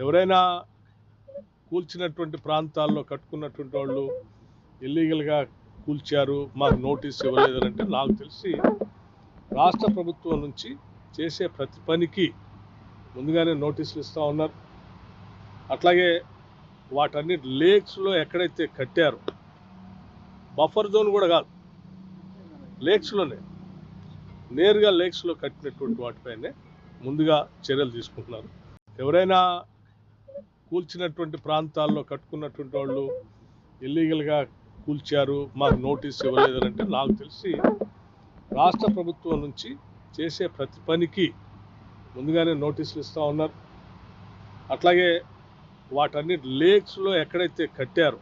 ఎవరైనా కూల్చినటువంటి ప్రాంతాల్లో కట్టుకున్నటువంటి వాళ్ళు ఇల్లీగల్గా కూల్చారు, మాకు నోటీస్ ఇవ్వలేదంటే నాకు తెలిసి రాష్ట్ర ప్రభుత్వం నుంచి చేసే ప్రతి పనికి ముందుగానే నోటీసులు ఇస్తూ ఉన్నారు. అట్లాగే వాటన్నిటి లేక్స్లో ఎక్కడైతే కట్టారో బఫర్ జోన్ కూడా కాదు, లేక్స్లోనే నేరుగా లేక్స్లో కట్టినటువంటి వాటిపైనే ముందుగా చర్యలు తీసుకుంటున్నారు. ఎవరైనా కూల్చినటువంటి ప్రాంతాల్లో కట్టుకున్నటువంటి వాళ్ళు ఇల్లీగల్గా కూల్చారు, మాకు నోటీస్ ఇవ్వలేదంటే నాకు తెలిసి రాష్ట్ర ప్రభుత్వం నుంచి చేసే ప్రతి పనికి ముందుగానే నోటీసులు ఇస్తూ ఉన్నారు. అట్లాగే వాటన్నిటి లేక్స్లో ఎక్కడైతే కట్టారో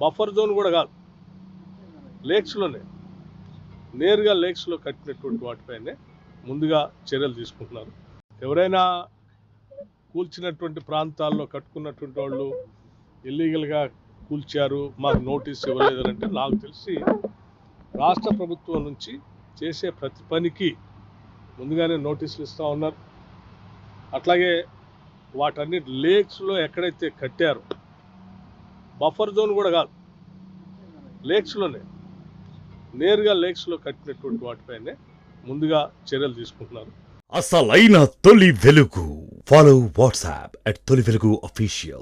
బఫర్ జోన్ కూడా కాదు, లేక్స్లోనే నేరుగా లేక్స్లో కట్టినటువంటి వాటిపైనే ముందుగా చర్యలు తీసుకుంటున్నారు. ఎవరైనా కూల్చినటువంటి ప్రాంతాల్లో కట్టుకున్నటువంటి వాళ్ళు ఇల్లీగల్గా కూల్చారు, మాకు నోటీస్ ఇవ్వలేదంటే నాకు తెలిసి రాష్ట్ర ప్రభుత్వం నుంచి చేసే ప్రతి పనికి ముందుగానే నోటీసులు ఇస్తూ ఉన్నారు. అట్లాగే వాటన్నిటి లేక్స్లో ఎక్కడైతే కట్టారో బఫర్ జోన్ కూడా కాదు, లేక్స్లోనే నేరుగా లేక్స్లో కట్టినటువంటి వాటిపైనే ముందుగా చర్యలు తీసుకుంటున్నారు. అసలైన తొలి వెలుగు. ఫాలో వాట్సాప్ @తొలి వెలుగు official.